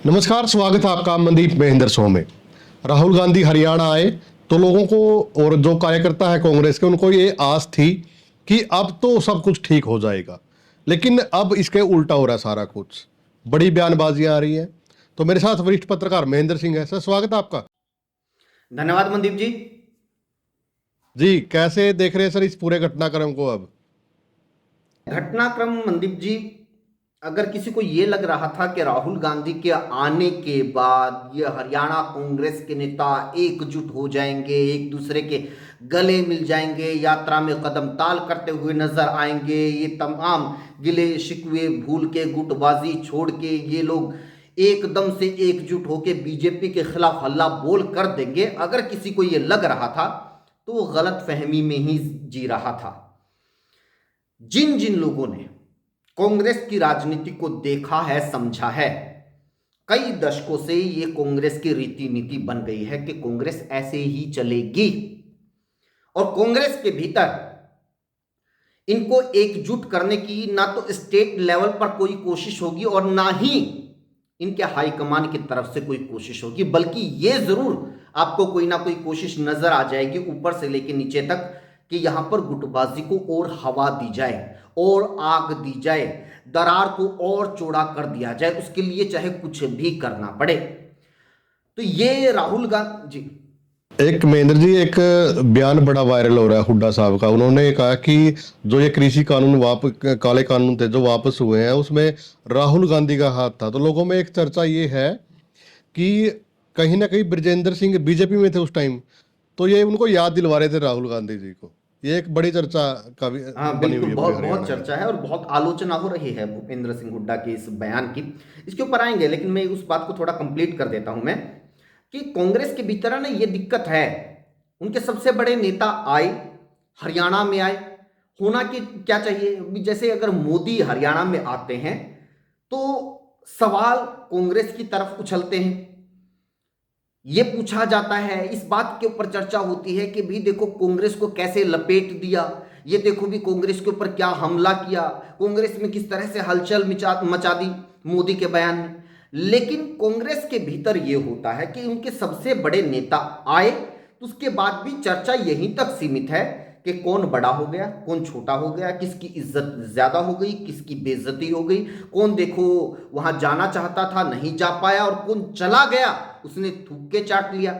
नमस्कार, स्वागत है आपका मनदीप महेंद्र शो में। राहुल गांधी हरियाणा आए तो लोगों को और जो कार्यकर्ता है कांग्रेस के उनको ये आस थी कि अब तो सब कुछ ठीक हो जाएगा, लेकिन अब इसके उल्टा हो रहा है सारा कुछ। बड़ी बयानबाजियां आ रही हैं। तो मेरे साथ वरिष्ठ पत्रकार महेंद्र सिंह है। सर, स्वागत है आपका। धन्यवाद मनदीप जी। जी, कैसे देख रहे हैं सर इस पूरे घटनाक्रम को अब? घटनाक्रम मनदीप जी, अगर किसी को ये लग रहा था कि राहुल गांधी के आने के बाद ये हरियाणा कांग्रेस के नेता एकजुट हो जाएंगे, एक दूसरे के गले मिल जाएंगे, यात्रा में कदम ताल करते हुए नजर आएंगे, ये तमाम गिले शिकवे भूल के गुटबाजी छोड़ के ये लोग एकदम से एकजुट होकर बीजेपी के खिलाफ हल्ला बोल कर देंगे, अगर किसी को ये लग रहा था तो वो गलत फहमी में ही जी रहा था। जिन जिन लोगों ने कांग्रेस की राजनीति को देखा है, समझा है, कई दशकों से ये कांग्रेस की रीति नीति बन गई है कि कांग्रेस ऐसे ही चलेगी और कांग्रेस के भीतर इनको एकजुट करने की ना तो स्टेट लेवल पर कोई कोशिश होगी और ना ही इनके हाईकमान की तरफ से कोई कोशिश होगी, बल्कि ये जरूर आपको कोई ना कोई कोशिश नजर आ जाएगी ऊपर से लेकर नीचे तक कि यहां पर गुटबाजी को और हवा दी जाए और आग दी जाए, दरार को और चौड़ा कर दिया जाए, उसके लिए चाहे कुछ भी करना पड़े। तो ये राहुल गांधी जी, एक महेंद्र जी, एक बयान बड़ा वायरल हो रहा है हुड्डा साहब का। उन्होंने कहा कि जो ये कृषि कानून काले कानून थे जो वापस हुए हैं उसमें राहुल गांधी का हाथ था। तो लोगों में एक चर्चा ये है कि कहीं ना कहीं ब्रजेंद्र सिंह बीजेपी में थे उस टाइम, तो ये उनको याद दिलवा रहे थे राहुल गांधी जी को। ये एक बड़ी चर्चा का भी हाँ बनी हुई बिल्कुल, है पूरे बहुत बहुत हरियाणा में। चर्चा है और बहुत आलोचना हो रही है भूपेंद्र सिंह हुड्डा के इस बयान की। इसके ऊपर आएंगे, लेकिन मैं उस बात को थोड़ा कंप्लीट कर देता हूं मैं कि कांग्रेस के भीतर है ना ये दिक्कत है। उनके सबसे बड़े नेता आए, हरियाणा में आए, होना कि क्या चाहिए अभी, जैसे अगर मोदी हरियाणा में आते हैं तो सवाल कांग्रेस की तरफ उछलते हैं। ये पूछा जाता है, इस बात के ऊपर चर्चा होती है कि भी देखो कांग्रेस को कैसे लपेट दिया, ये देखो भी कांग्रेस के ऊपर क्या हमला किया, कांग्रेस में किस तरह से हलचल मचा दी मोदी के बयान में। लेकिन कांग्रेस के भीतर ये होता है कि उनके सबसे बड़े नेता आए तो उसके बाद भी चर्चा यहीं तक सीमित है कि कौन बड़ा हो गया, कौन छोटा हो गया, किसकी इज्जत ज्यादा हो गई, किसकी बेइज्जती हो गई, कौन देखो वहां जाना चाहता था नहीं जा पाया और कौन चला गया उसने थूक के चाट लिया।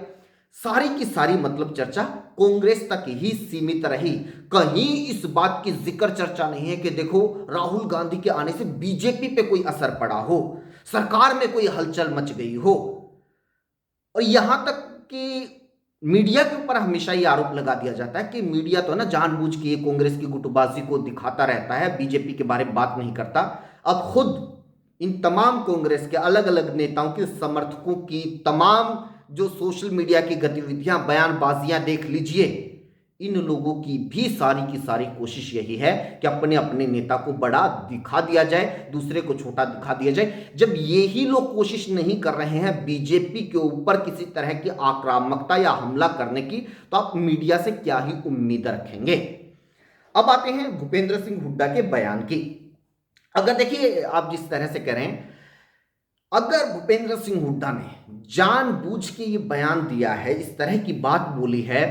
सारी की सारी मतलब चर्चा कांग्रेस तक ही सीमित रही। कहीं इस बात की जिक्र चर्चा नहीं है कि देखो राहुल गांधी के आने से बीजेपी पे कोई असर पड़ा हो, सरकार में कोई हलचल मच गई हो। और यहां तक कि मीडिया के ऊपर हमेशा ये आरोप लगा दिया जाता है कि मीडिया तो है ना जानबूझ के कांग्रेस की गुटबाजी को दिखाता रहता है, बीजेपी के बारे में बात नहीं करता। अब खुद इन तमाम कांग्रेस के अलग अलग नेताओं के समर्थकों की तमाम जो सोशल मीडिया की गतिविधियां, बयानबाजियां देख लीजिए। इन लोगों की भी सारी की सारी कोशिश यही है कि अपने अपने नेता को बड़ा दिखा दिया जाए, दूसरे को छोटा दिखा दिया जाए। जब ये ही लोग कोशिश नहीं कर रहे हैं बीजेपी के ऊपर किसी तरह की आक्रामकता या हमला करने की, तो आप मीडिया से क्या ही उम्मीद रखेंगे। अब आते हैं भूपेंद्र सिंह हुड्डा के बयान की। अगर देखिए आप जिस तरह से कह रहे हैं, अगर भूपेंद्र सिंह हुड्डा ने जानबूझ के ये बयान दिया है, इस तरह की बात बोली है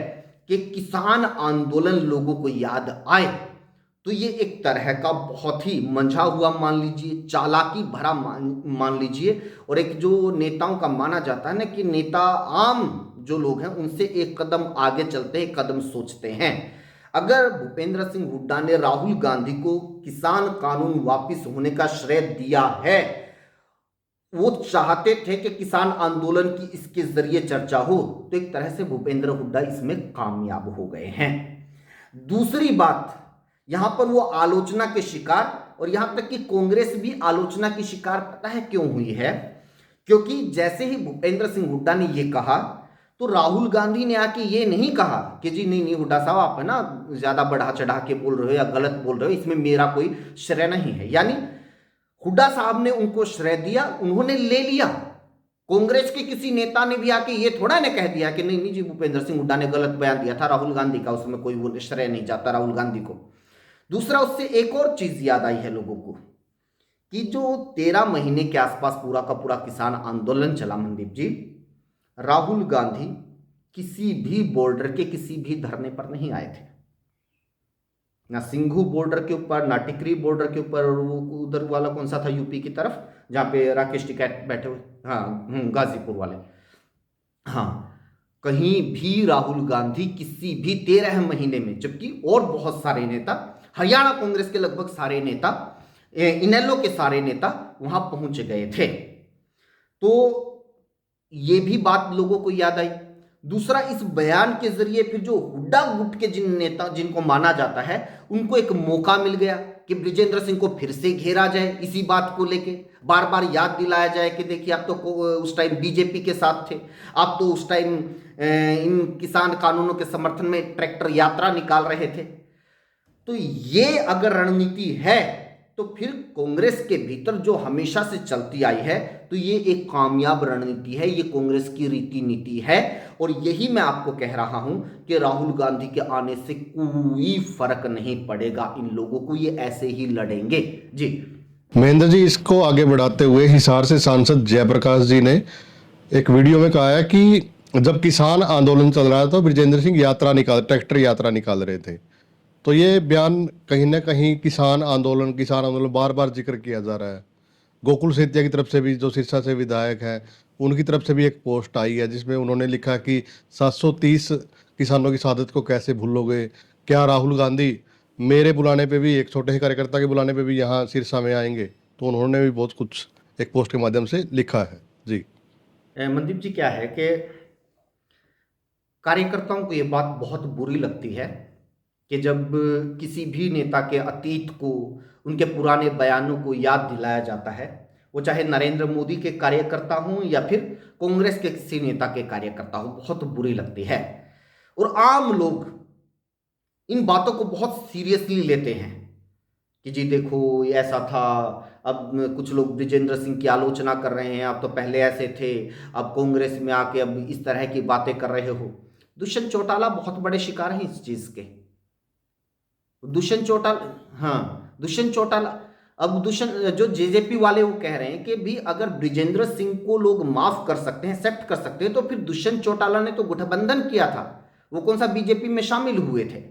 कि किसान आंदोलन लोगों को याद आए, तो ये एक तरह का बहुत ही मंझा हुआ मान लीजिए, चालाकी भरा मान लीजिए। और एक जो नेताओं का माना जाता है ना कि नेता आम जो लोग हैं उनसे एक कदम आगे चलते हैं, एक कदम सोचते हैं। अगर भूपेंद्र सिंह हुड्डा ने राहुल गांधी को किसान कानून वापिस होने का श्रेय दिया है, वो चाहते थे कि किसान आंदोलन की इसके जरिए चर्चा हो, तो एक तरह से भूपेंद्र हुड्डा इसमें कामयाब हो गए हैं। दूसरी बात, यहां पर वो आलोचना के शिकार, और यहां तक कि कांग्रेस भी आलोचना की शिकार पता है क्यों हुई है? क्योंकि जैसे ही भूपेंद्र सिंह हुड्डा ने ये कहा तो राहुल गांधी ने आके ये नहीं कहा कि जी नहीं नहीं हुड्डा साहब आप है ना ज्यादा बढ़ा चढ़ा के बोल रहे हो या गलत बोल रहे हो, इसमें मेरा कोई श्रेय नहीं है। यानी हुड्डा साहब ने उनको श्रेय दिया, उन्होंने ले लिया। कांग्रेस के किसी नेता ने भी आके ये थोड़ा ने कह दिया कि नहीं नहीं जी भूपेंद्र सिंह हुड्डा ने गलत बयान दिया था राहुल गांधी का, उसमें कोई वो श्रेय नहीं जाता राहुल गांधी को। दूसरा, उससे एक और चीज याद आई है लोगों को कि जो 13 महीने के आसपास पूरा का पूरा किसान आंदोलन चला मनदीप जी, राहुल गांधी किसी भी बॉर्डर के किसी भी धरने पर नहीं आए थे, ना सिंघू बॉर्डर के ऊपर, ना टिकरी बॉर्डर के ऊपर, और वो उधर वाला कौन सा था यूपी की तरफ जहाँ पे राकेश टिकैत बैठे हुए, हाँ गाजीपुर वाले, हाँ कहीं भी राहुल गांधी किसी भी 13 महीने में, जबकि और बहुत सारे नेता, हरियाणा कांग्रेस के लगभग सारे नेता, इनेलो के सारे नेता वहां पहुंच गए थे। तो ये भी बात लोगों को याद आई। दूसरा, इस बयान के जरिए फिर जो हुड्डा गुट के जिन नेता जिनको माना जाता है, उनको एक मौका मिल गया कि ब्रिजेंद्र सिंह को फिर से घेरा जाए, इसी बात को लेके बार बार याद दिलाया जाए कि देखिए आप तो उस टाइम बीजेपी के साथ थे, आप तो उस टाइम इन किसान कानूनों के समर्थन में ट्रैक्टर यात्रा निकाल रहे थे। तो ये अगर रणनीति है तो फिर कांग्रेस के भीतर जो हमेशा से चलती आई है, तो ये एक कामयाब रणनीति है, ये कांग्रेस की रीति नीति है। और यही मैं आपको कह रहा हूं कि राहुल गांधी के आने से कोई फर्क नहीं पड़ेगा इन लोगों को, ये ऐसे ही लड़ेंगे जी। महेंद्र जी, इसको आगे बढ़ाते हुए हिसार से सांसद जयप्रकाश जी ने एक वीडियो में कहा है कि जब किसान आंदोलन चल रहा था तो ब्रिजेंद्र सिंह ट्रैक्टर यात्रा निकाल रहे थे। तो ये बयान कहीं ना कहीं किसान आंदोलन बार बार जिक्र किया जा रहा है। गोकुल सेतिया की तरफ से भी, जो सिरसा से विधायक हैं, उनकी तरफ से भी एक पोस्ट आई है जिसमें उन्होंने लिखा कि 730 किसानों की शहादत को कैसे भूलोगे, क्या राहुल गांधी मेरे बुलाने पे भी, एक छोटे से कार्यकर्ता के बुलाने पे भी यहाँ सिरसा में आएंगे। तो उन्होंने भी बहुत कुछ एक पोस्ट के माध्यम से लिखा है जी। मनदीप जी, क्या है कि कार्यकर्ताओं को ये बात बहुत बुरी लगती है कि जब किसी भी नेता के अतीत को, उनके पुराने बयानों को याद दिलाया जाता है, वो चाहे नरेंद्र मोदी के कार्यकर्ता हों या फिर कांग्रेस के किसी नेता के कार्यकर्ता हो, बहुत बुरी लगती है। और आम लोग इन बातों को बहुत सीरियसली लेते हैं कि जी देखो ये ऐसा था, अब कुछ लोग ब्रिजेंद्र सिंह की आलोचना कर रहे हैं, आप तो पहले ऐसे थे, अब कांग्रेस में आके अब इस तरह की बातें कर रहे हो। दुष्यंत चौटाला बहुत बड़े शिकार हैं इस चीज के। दुष्यंत चौटाला, हाँ दुष्यंत चौटाला, अब दुष्यंत जो जेजेपी वाले वो कह रहे हैं कि भी अगर ब्रिजेंद्र सिंह को लोग माफ कर सकते हैं, एक्सेप्ट कर सकते हैं, तो फिर दुष्यंत चौटाला ने तो गठबंधन किया था, वो कौन सा बीजेपी में शामिल हुए थे।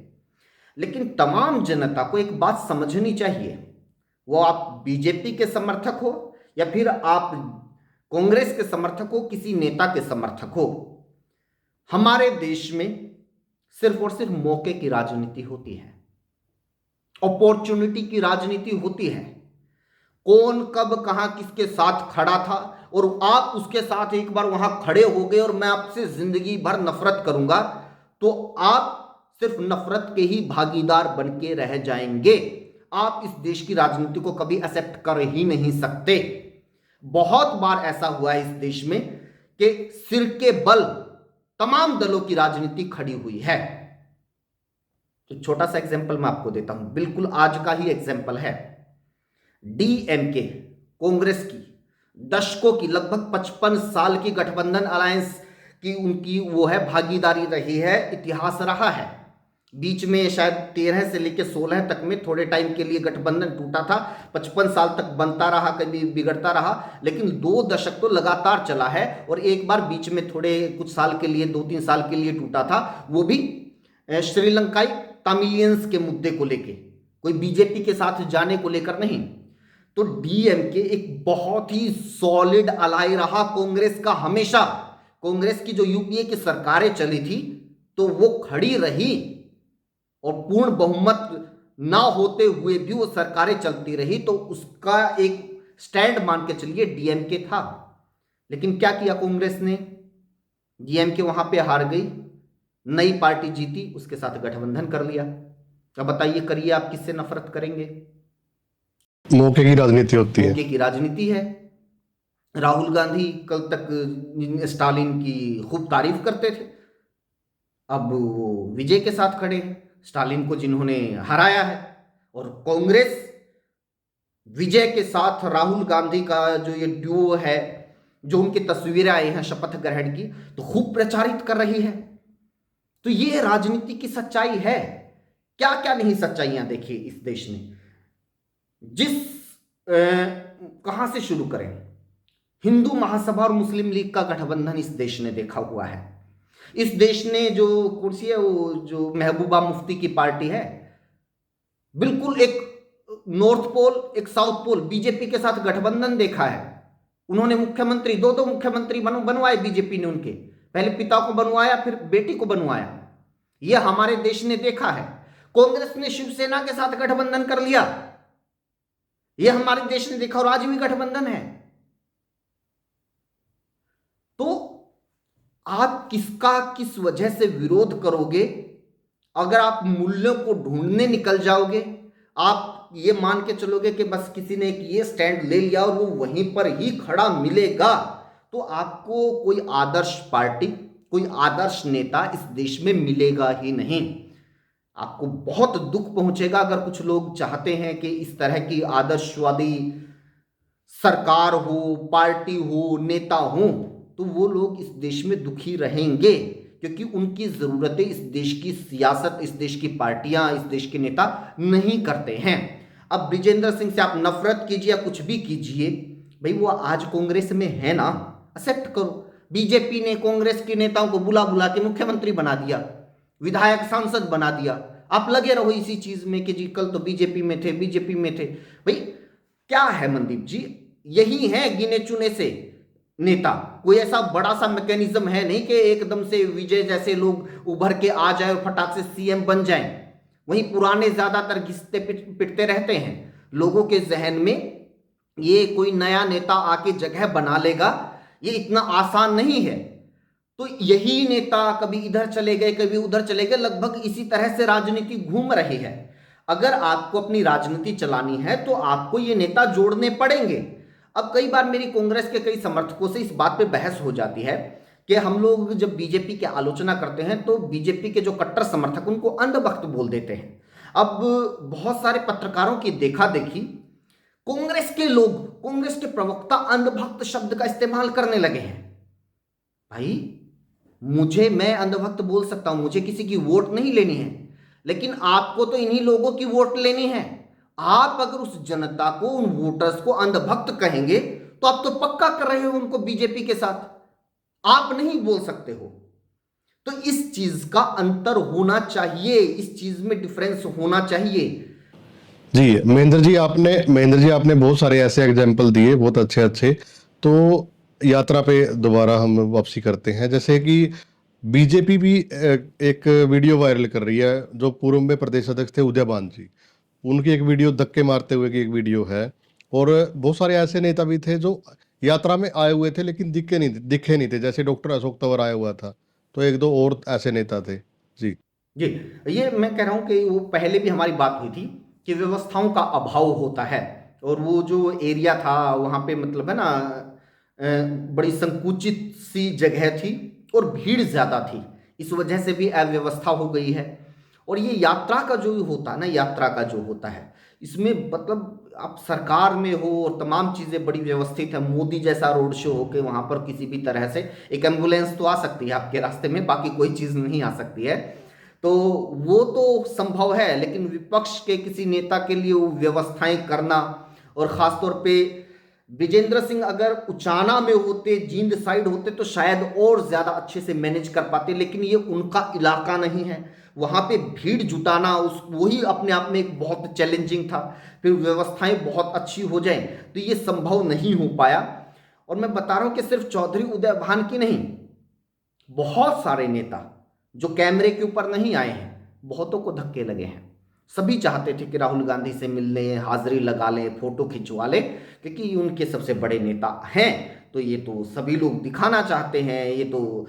लेकिन तमाम जनता को एक बात समझनी चाहिए, वो आप बीजेपी के समर्थक हो या फिर आप कांग्रेस के समर्थक हो, किसी नेता के समर्थक हो, हमारे देश में सिर्फ और सिर्फ मौके की राजनीति होती है, अपॉर्चुनिटी की राजनीति होती है। कौन कब कहां किसके साथ खड़ा था और आप उसके साथ एक बार वहां खड़े हो गए और मैं आपसे जिंदगी भर नफरत करूंगा, तो आप सिर्फ नफरत के ही भागीदार बन के रह जाएंगे। आप इस देश की राजनीति को कभी एक्सेप्ट कर ही नहीं सकते। बहुत बार ऐसा हुआ है इस देश में कि सिर के बल तमाम दलों की राजनीति खड़ी हुई है। तो छोटा सा एग्जांपल मैं आपको देता हूं, बिल्कुल आज का ही एग्जांपल है। डीएमके, कांग्रेस की दशकों की, लगभग 55 साल की गठबंधन अलायंस की उनकी वो है भागीदारी रही है, इतिहास रहा है। बीच में शायद 13 से लेकर 16 तक में थोड़े टाइम के लिए गठबंधन टूटा था, 55 साल तक बनता रहा, कभी बिगड़ता रहा, लेकिन 2 दशक तो लगातार चला है। और एक बार बीच में थोड़े कुछ साल के लिए, 2-3 साल के लिए टूटा था, वो भी श्रीलंकाई तमिलियंस के मुद्दे को लेके, कोई बीजेपी के साथ जाने को लेकर नहीं। तो डीएमके एक बहुत ही सॉलिड अलाई रहा कांग्रेस का हमेशा। कांग्रेस की जो यूपीए की सरकारें चली थी तो वो खड़ी रही और पूर्ण बहुमत ना होते हुए भी वो सरकारें चलती रही, तो उसका एक स्टैंड मान के चलिए डीएमके था। लेकिन क्या किया कांग्रेस ने, डीएमके वहां पे हार गई, नई पार्टी जीती, उसके साथ गठबंधन कर लिया। अब बताइए, करिए आप किससे नफरत करेंगे? मौके की राजनीति होती है, मौके की राजनीति है। राहुल गांधी कल तक स्टालिन की खूब तारीफ करते थे, अब वो विजय के साथ खड़े हैं, स्टालिन को जिन्होंने हराया है। और कांग्रेस विजय के साथ राहुल गांधी का जो ये ड्यूओ है, जो उनकी तस्वीरें आई हैं शपथ ग्रहण की, तो खूब प्रचारित कर रही है। तो ये राजनीति की सच्चाई है। क्या क्या नहीं सच्चाइयां देखिए इस देश में। जिस कहां से शुरू करें? हिंदू महासभा और मुस्लिम लीग का गठबंधन इस देश ने देखा हुआ है। इस देश ने जो कुर्सी है, वो जो महबूबा मुफ्ती की पार्टी है, बिल्कुल एक नॉर्थ पोल एक साउथ पोल बीजेपी के साथ गठबंधन देखा है। उन्होंने मुख्यमंत्री दो मुख्यमंत्री बनवाए बीजेपी ने, उनके पहले पिता को बनवाया, फिर बेटी को बनवाया। यह हमारे देश ने देखा है। कांग्रेस ने शिवसेना के साथ गठबंधन कर लिया, यह हमारे देश ने देखा, और आज भी गठबंधन है। तो आप किसका किस वजह से विरोध करोगे? अगर आप मूल्यों को ढूंढने निकल जाओगे, आप ये मान के चलोगे कि बस किसी ने एक ये स्टैंड ले लिया और वो वहीं पर ही खड़ा मिलेगा, तो आपको कोई आदर्श पार्टी, कोई आदर्श नेता इस देश में मिलेगा ही नहीं। आपको बहुत दुख पहुंचेगा अगर कुछ लोग चाहते हैं कि इस तरह की आदर्शवादी सरकार हो, पार्टी हो, नेता हो, तो वो लोग इस देश में दुखी रहेंगे, क्योंकि उनकी ज़रूरतें इस देश की सियासत, इस देश की पार्टियां, इस देश के नेता नहीं करते हैं। अब ब्रिजेंद्र सिंह से आप नफरत कीजिए या कुछ भी कीजिए, भाई वो आज कांग्रेस में है ना, एक्सेप्ट करो। बीजेपी ने कांग्रेस के नेताओं को बुला बुला के मुख्यमंत्री बना दिया, विधायक सांसद बना दिया। आप लगे रहो इसी चीज में कि जी कल तो बीजेपी में थे, बीजेपी में थे। भाई क्या है मनदीप जी, यही है गिने चुने से नेता। कोई ऐसा बड़ा सा मैकेनिज्म है नहीं कि एकदम से विजय जैसे लोग उभर के आ जाए और फटाक से सीएम बन जाएं। वहीं पुराने ज्यादातर घिसते पिटते रहते हैं। लोगों के जहन में ये कोई नया नेता आके जगह बना लेगा, ये इतना आसान नहीं है। तो यही नेता कभी इधर चले गए, कभी उधर चले गए, लगभग इसी तरह से राजनीति घूम रही है। अगर आपको अपनी राजनीति चलानी है तो आपको ये नेता जोड़ने पड़ेंगे। अब कई बार मेरी कांग्रेस के कई समर्थकों से इस बात पे बहस हो जाती है कि हम लोग जब बीजेपी की आलोचना करते हैं तो बीजेपी के जो कट्टर समर्थक उनको अंधभक्त बोल देते हैं। अब बहुत सारे पत्रकारों की देखा देखी कांग्रेस के लोग, कांग्रेस के प्रवक्ता अंधभक्त शब्द का इस्तेमाल करने लगे हैं। भाई मैं अंधभक्त बोल सकता हूं, मुझे किसी की वोट नहीं लेनी है, लेकिन आपको तो इन्हीं लोगों की वोट लेनी है। आप अगर उस जनता को, उन वोटर्स को अंधभक्त कहेंगे तो आप तो पक्का कर रहे हो उनको बीजेपी के साथ। आप नहीं बोल सकते हो। तो इस चीज का अंतर होना चाहिए, इस चीज में डिफरेंस होना चाहिए। जी महेंद्र जी आपने बहुत सारे ऐसे एग्जाम्पल दिए, बहुत अच्छे अच्छे। तो यात्रा पे दोबारा हम वापसी करते हैं। जैसे कि बीजेपी भी एक वीडियो वायरल कर रही है, जो पूर्व में प्रदेश अध्यक्ष थे उदयभान जी, उनकी एक वीडियो धक्के मारते हुए की एक वीडियो है। और बहुत सारे ऐसे नेता भी थे जो यात्रा में आए हुए थे लेकिन दिखे नहीं थे, जैसे डॉक्टर अशोक तंवर आया हुआ था, तो एक दो और ऐसे नेता थे। जी जी, ये मैं कह रहा हूं कि वो पहले भी हमारी बात हुई थी कि व्यवस्थाओं का अभाव होता है, और वो जो एरिया था वहाँ पे मतलब है ना, बड़ी संकुचित सी जगह थी और भीड़ ज़्यादा थी, इस वजह से भी अव्यवस्था हो गई है। और ये यात्रा का जो होता है ना, यात्रा का जो होता है, इसमें मतलब आप सरकार में हो और तमाम चीज़ें बड़ी व्यवस्थित है। मोदी जैसा रोड शो हो के वहाँ पर किसी भी तरह से एक एम्बुलेंस तो आ सकती है आपके रास्ते में, बाकी कोई चीज़ नहीं आ सकती है, तो वो तो संभव है। लेकिन विपक्ष के किसी नेता के लिए वो व्यवस्थाएं करना, और ख़ासतौर पे विजेंद्र सिंह अगर उचाना में होते, जींद साइड होते, तो शायद और ज़्यादा अच्छे से मैनेज कर पाते, लेकिन ये उनका इलाका नहीं है। वहाँ पे भीड़ जुटाना वही अपने आप में एक बहुत चैलेंजिंग था। फिर व्यवस्थाएं बहुत अच्छी हो जाएं तो ये संभव नहीं हो पाया। और मैं बता रहा हूँ कि सिर्फ चौधरी उदयभान की नहीं, बहुत सारे नेता जो कैमरे के ऊपर नहीं आए हैं, बहुतों को धक्के लगे हैं। सभी चाहते थे कि राहुल गांधी से मिल लें, हाजिरी लगा लें, फोटो खिंचवा लें, क्योंकि उनके सबसे बड़े नेता हैं। तो ये तो सभी लोग दिखाना चाहते हैं। ये तो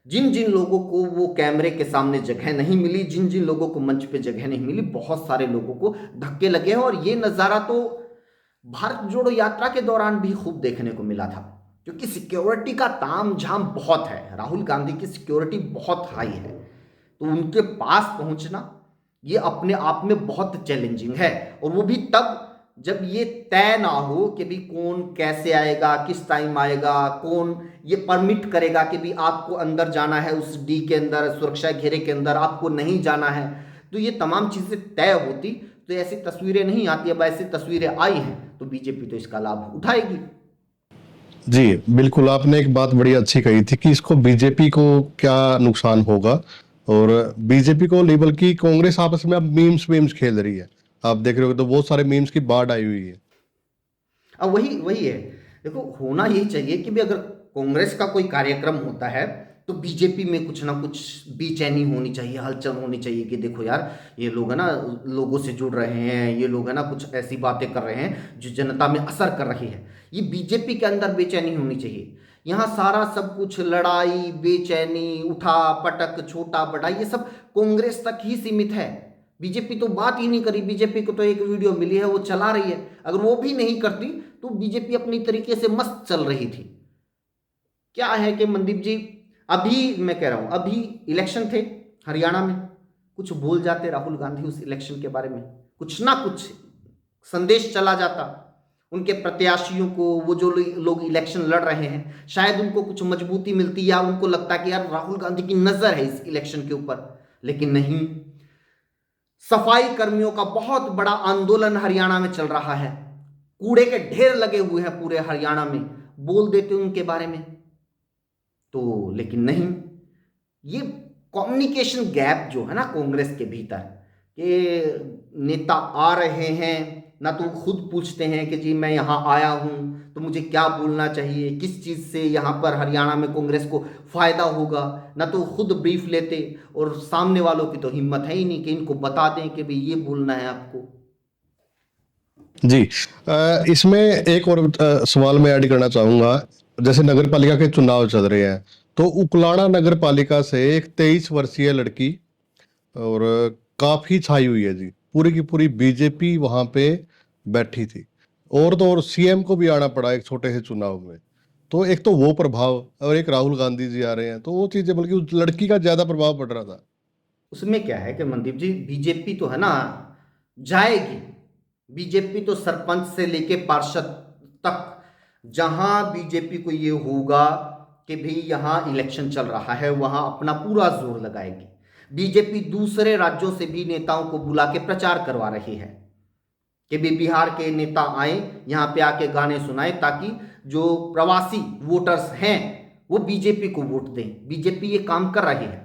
जिन जिन लोगों को वो कैमरे के सामने जगह नहीं मिली, जिन जिन लोगों को मंच पे जगह नहीं मिली, बहुत सारे लोगों को धक्के लगे हैं। और ये नज़ारा तो भारत जोड़ो यात्रा के दौरान भी खूब देखने को मिला था, क्योंकि सिक्योरिटी का ताम झाम बहुत है। राहुल गांधी की सिक्योरिटी बहुत हाई है, तो उनके पास पहुंचना ये अपने आप में बहुत चैलेंजिंग है। और वो भी तब जब ये तय ना हो कि भी कौन कैसे आएगा, किस टाइम आएगा, कौन ये परमिट करेगा कि भी आपको अंदर जाना है, उस डी के अंदर, सुरक्षा घेरे के अंदर आपको नहीं जाना है। तो ये तमाम चीज़ें तय होती तो ऐसी तस्वीरें नहीं आती। अब ऐसी तस्वीरें आई हैं तो तो बीजेपी तो इसका लाभ उठाएगी। जी, बिल्कुल, आपने एक बात बड़ी अच्छी कही थी कि इसको बीजेपी को क्या नुकसान होगा, और बीजेपी को नहीं बल्कि कांग्रेस आपस में अब मीम्स वीम्स खेल रही है। आप देख रहे हो तो बहुत सारे मीम्स की बाढ़ आई हुई है। अब वही वही है, देखो होना यही चाहिए कि भी अगर कांग्रेस का कोई कार्यक्रम होता है तो बीजेपी में कुछ ना कुछ बेचैनी होनी चाहिए, हलचल होनी चाहिए कि देखो यार ये लोग है ना लोगों से जुड़ रहे हैं, ये लोग है ना कुछ ऐसी बातें कर रहे हैं जो जनता में असर कर रही है। ये बीजेपी के अंदर बेचैनी होनी चाहिए। यहाँ सारा सब कुछ लड़ाई, बेचैनी, उठा पटक, छोटा बड़ा, ये सब कांग्रेस तक ही सीमित है। बीजेपी तो बात ही नहीं करी, बीजेपी को तो एक वीडियो मिली है वो चला रही है। अगर वो भी नहीं करती तो बीजेपी अपनी तरीके से मस्त चल रही थी। क्या है कि मनदीप जी, अभी मैं कह रहा हूं, अभी इलेक्शन थे हरियाणा में, कुछ बोल जाते राहुल गांधी उस इलेक्शन के बारे में, कुछ ना कुछ संदेश चला जाता उनके प्रत्याशियों को, वो जो लोग इलेक्शन लड़ रहे हैं, शायद उनको कुछ मजबूती मिलती या उनको लगता कि यार राहुल गांधी की नजर है इस इलेक्शन के ऊपर। लेकिन नहीं, सफाई कर्मियों का बहुत बड़ा आंदोलन हरियाणा में चल रहा है, कूड़े के ढेर लगे हुए हैं पूरे हरियाणा में, बोल देते उनके बारे में तो। लेकिन नहीं, ये कम्युनिकेशन गैप जो है ना कांग्रेस के भीतर, कि नेता आ रहे हैं ना तो खुद पूछते हैं कि जी मैं यहाँ आया हूँ तो मुझे क्या बोलना चाहिए, किस चीज़ से यहाँ पर हरियाणा में कांग्रेस को फायदा होगा, ना तो खुद ब्रीफ लेते, और सामने वालों की तो हिम्मत है ही नहीं कि इनको बता दें कि भाई ये बोलना है आपको। जी, इसमें एक और सवाल मैं ऐड करना चाहूंगा। जैसे नगर पालिका के चुनाव चल रहे हैं, तो उकलाड़ा नगर पालिका से एक 23 वर्षीय लड़की और काफी छाई हुई है जी, पूरी की पूरी बीजेपी वहां पे बैठी थी, और तो और सीएम को भी आना पड़ा एक छोटे से चुनाव में। तो एक तो वो प्रभाव, और एक राहुल गांधी जी आ रहे हैं, तो वो चीजें, बल्कि उस लड़की का ज्यादा प्रभाव पड़ रहा था। उसमें क्या है कि मनदीप जी, बीजेपी तो है ना जाएगी, बीजेपी तो सरपंच से लेके पार्षद तक, जहां बीजेपी को ये होगा कि भाई यहां इलेक्शन चल रहा है वहां अपना पूरा जोर लगाएगी। बीजेपी दूसरे राज्यों से भी नेताओं को बुला के प्रचार करवा रही है कि भी बिहार के नेता आए यहाँ पे आके गाने सुनाए, ताकि जो प्रवासी वोटर्स हैं वो बीजेपी को वोट दें। बीजेपी ये काम कर रही है।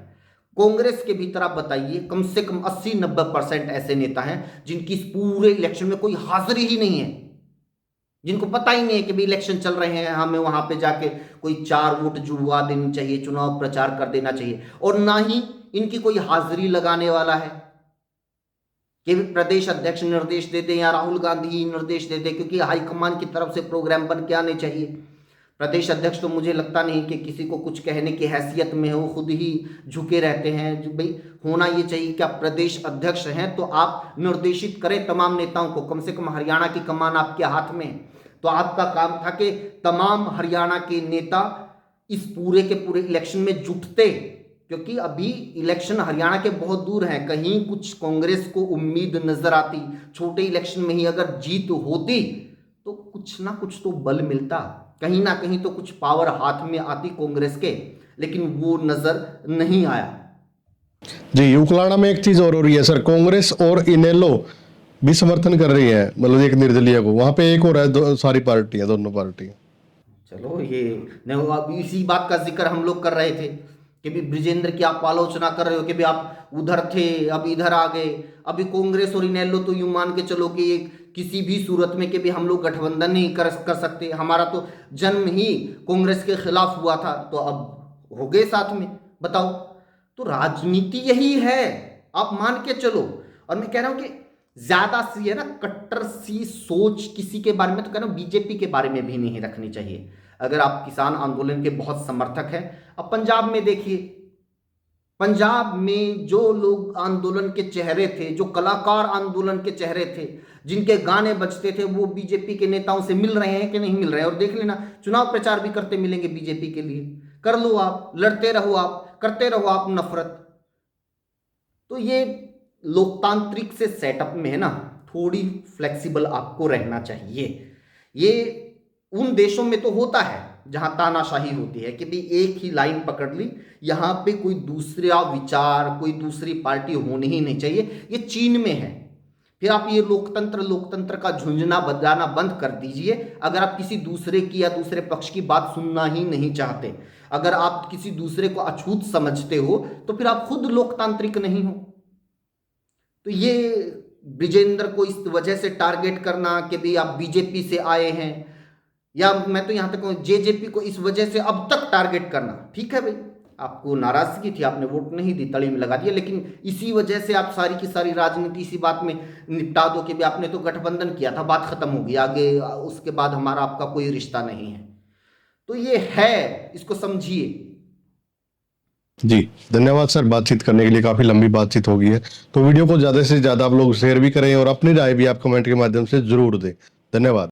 कांग्रेस के भीतर आप बताइए, कम से कम 80-90% ऐसे नेता हैं जिनकी इस पूरे इलेक्शन में कोई हाजिरी ही नहीं है, जिनको पता ही नहीं है कि भी इलेक्शन चल रहे हैं, हमें वहां पे जाके कोई 4 वोट जुड़वा देनी चाहिए, चुनाव प्रचार कर देना चाहिए, और ना ही इनकी कोई हाजिरी लगाने वाला है कि प्रदेश अध्यक्ष निर्देश देते या राहुल गांधी निर्देश देते, क्योंकि हाईकमान की तरफ से प्रोग्राम बन के आने चाहिए। प्रदेश अध्यक्ष तो मुझे लगता नहीं कि किसी को कुछ कहने की हैसियत में हो, खुद ही झुके रहते हैं। जो भाई होना ये चाहिए कि आप प्रदेश अध्यक्ष हैं तो आप निर्देशित करें तमाम नेताओं को, कम से कम हरियाणा की कमान आपके हाथ में है, तो आपका काम था कि तमाम हरियाणा के नेता इस पूरे के पूरे इलेक्शन में जुटते, क्योंकि अभी इलेक्शन हरियाणा के बहुत दूर हैं। कहीं कुछ कांग्रेस को उम्मीद नजर आती, छोटे इलेक्शन में ही अगर जीत होती तो कुछ ना कुछ तो बल मिलता, कहीं ना कहीं तो कुछ पावर हाथ में आती कांग्रेस के, लेकिन वो नजर नहीं आया। जी, उकलाड़ा में एक चीज और हो रही है सर, कांग्रेस और इनेलो भी समर्थन कर रही है, मतलब एक निर्दलीय को, वहां पे एक और है, सारी पार्टियां, दोनों पार्टियां। चलो ये नहीं, अब इसी बात का जिक्र हम लोग कर रहे थे कि भी ब्रिजेंद्र की आप आलोचना कर रहे हो कि भी आप उधर थे अब इधर आ गए। अभी कांग्रेस और इनेलो तो यूं मान के चलो कि एक किसी भी सूरत में कि भी हम लोग गठबंधन नहीं कर सकते, हमारा तो जन्म ही कांग्रेस के खिलाफ हुआ था, तो अब हो गए साथ में, बताओ। तो राजनीति यही है, आप मान के चलो। और मैं कह रहा हूं कि ज्यादा सी है ना कट्टर सी सोच किसी के बारे में, तो कह रहा हूं बीजेपी के बारे में भी नहीं रखनी चाहिए। अगर आप किसान आंदोलन के बहुत समर्थक हैं, अब पंजाब में देखिए, पंजाब में जो लोग आंदोलन के चेहरे थे, जो कलाकार आंदोलन के चेहरे थे, जिनके गाने बजते थे, वो बीजेपी के नेताओं से मिल रहे हैं कि नहीं मिल रहे हैं। और देख लेना, चुनाव प्रचार भी करते मिलेंगे बीजेपी के लिए। कर लो आप, लड़ते रहो आप, करते रहो आप नफरत। तो ये लोकतांत्रिक से सेटअप में है ना, थोड़ी फ्लेक्सिबल आपको रहना चाहिए। ये उन देशों में तो होता है जहां तानाशाही होती है कि भी एक ही लाइन पकड़ ली, यहां पे कोई दूसरा विचार, कोई दूसरी पार्टी होनी ही नहीं चाहिए। ये चीन में है, फिर आप ये लोकतंत्र लोकतंत्र का झुंझुना बजाना बंद कर दीजिए। अगर आप किसी दूसरे की या दूसरे पक्ष की बात सुनना ही नहीं चाहते, अगर आप किसी दूसरे को अछूत समझते हो, तो फिर आप खुद लोकतांत्रिक नहीं हो। तो ये ब्रिजेंद्र को इस वजह से टारगेट करना कि भाई आप बीजेपी से आए हैं, या मैं तो यहां तक कहूं जेजेपी को इस वजह से अब तक टारगेट करना, ठीक है भाई, आपको नाराजगी थी, आपने वोट नहीं दी, तली में लगा दिया, लेकिन इसी वजह से आप सारी की सारी राजनीति इसी बात में निपटा दो कि भाई आपने तो गठबंधन किया था, बात खत्म होगी, आगे उसके बाद हमारा आपका कोई रिश्ता नहीं है। तो ये है, इसको समझिए। जी धन्यवाद सर, बातचीत करने के लिए। काफी लंबी बातचीत हो गई है, तो वीडियो को ज्यादा से ज्यादा आप लोग शेयर भी करें और अपनी राय भी आप कमेंट के माध्यम से जरूर दें। धन्यवाद।